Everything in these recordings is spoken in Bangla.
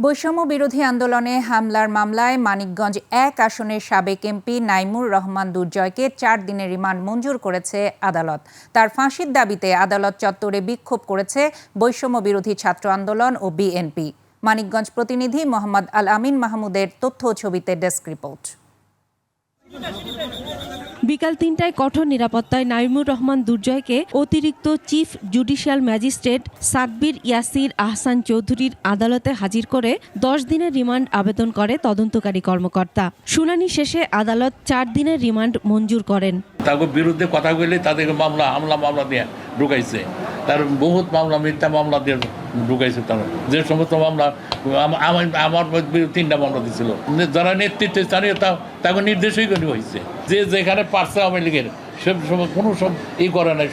বৈষম্য বিরোধী আন্দোলনে হামলার মামলায় মানিকগঞ্জ ১ আসনের সাবেক এমপি নাইমুর রহমান দুর্জয়কে ৪ দিনের রিমান্ড মঞ্জুর করেছে আদালত। তার ফাঁসির দাবিতে আদালত চত্বরে বিক্ষোভ করেছে বৈষম্য বিরোধী ছাত্র আন্দোলন ও বিএনপি। মানিকগঞ্জ প্রতিনিধি মোহাম্মদ আল আমিন মাহমুদের তথ্য ও ছবিতে ডেস্ক রিপোর্ট। বিকাল ৩টায় কঠোর নিরাপত্তায় নাইমুর রহমান দুর্জয়কে অতিরিক্ত chief judicial magistrate Sabbir Yasir Ahsan চৌধুরীর আদালতে হাজির করে ১০ দিনের রিমান্ড আবেদন করে তদন্তকারী কর্মকর্তা। শুনানি শেষে আদালত ৪ দিনের রিমান্ড মঞ্জুর করেন। তাদের বিরুদ্ধে কথা বলে তাদের মামলা দিয়ে ঢুকাইছে, তার বহুত মামলা মিথ্যা মামলা দিয়ে ঢুকাইছে। তারা যে সমস্ত মামলা আমার ৩টা মামলা দিয়েছিল, যারা নেতৃত্বে স্থানীয় তাকে নির্দেশই হয়েছে যে যেখানে পারছে আওয়ামী লীগের কোনো সব ই করে নাই,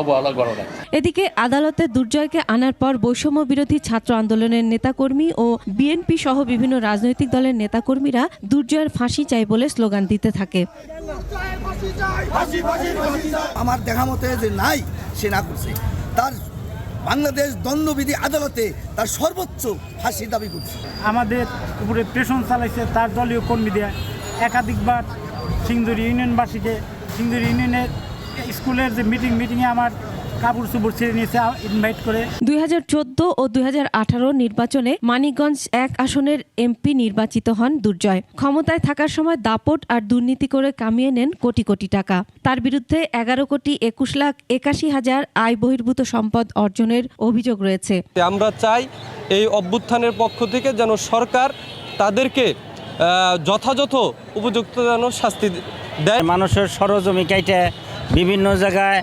অবহেলা করে নাই। এদিকে আদালতে দুর্জয়কে আনার পর বৈষম্য বিরোধী ছাত্র আন্দোলনের নেতাকর্মী ও বিএনপি সহ বিভিন্ন রাজনৈতিক দলের নেতাকর্মীরা দুর্জয়ের ফাঁসি চাই বলে স্লোগান দিতে থাকে। আমার দেখা মতে যে নাই সে না করছে, তার বাংলাদেশ দণ্ডবিধি আদালতে তার সর্বোচ্চ ফাঁসি দাবি করছে। আমাদের উপরে প্রেশন চালাইছে তার দলীয় কর্মীদের একাধিকবার সিংদুরি ইউনিয়নবাসীকে, সিংদুরি ইউনিয়নের স্কুলের যে মিটিংয়ে আমার কাপড় চোপড় ছেড়ে নিয়েছে ইনভাইট করে। ২০১৪ ও ২০১৮ নির্বাচনে মানিকগঞ্জ ১ আসনের এমপি নির্বাচিত হন দুর্জয়। ক্ষমতায় থাকার সময় দাপট আর দুর্নীতি করে কামিয়ে নেন কোটি কোটি টাকা। তার বিরুদ্ধে ১১,২১,৮১,০০০ আয় বহির্ভূত সম্পদ অর্জনের অভিযোগ রয়েছে। আমরা চাই এই অভ্যুত্থানের পক্ষ থেকে যেন সরকার তাদেরকে যথাযথ উপযুক্ত যেন শাস্তি দেয়। মানুষের সরজমি কাইটে বিভিন্ন জায়গায়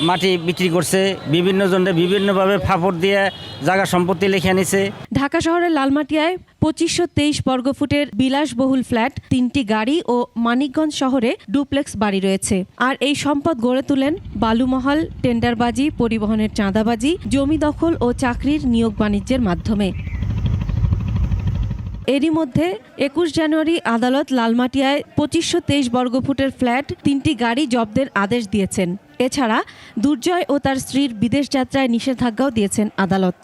মাটি বিক্রি করছে, বিভিন্ন জনে বিভিন্নভাবে ফাপড় দিয়ে জায়গা সম্পত্তি লিখে নিছে। ঢাকা শহরের লালমাটিয়ায় ২৫২৩ বর্গফুটের বিলাসবহুল ফ্ল্যাট, ৩টি গাড়ি ও মানিকগঞ্জ শহরে ডুপ্লেক্স বাড়ি রয়েছে। আর এই সম্পদ গড়ে তোলেন বালুমহল, টেন্ডারবাজি, পরিবহনের চাঁদাবাজি, জমি দখল ও চাকরির নিয়োগ বাণিজ্যের মাধ্যমে। এরই মধ্যে ২১ জানুয়ারি আদালত লালমাটিয়ায় ২৫২৩ বর্গফুটের ফ্ল্যাট, 3টি গাড়ি জব্দের আদেশ দিয়েছেন। এছাড়া দুর্জয় ও তার স্ত্রীর বিদেশ যাত্রায় নিষেধাজ্ঞাও দিয়েছেন আদালত।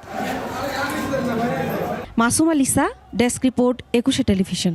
Masuma Lisa, desk report, ২১ television.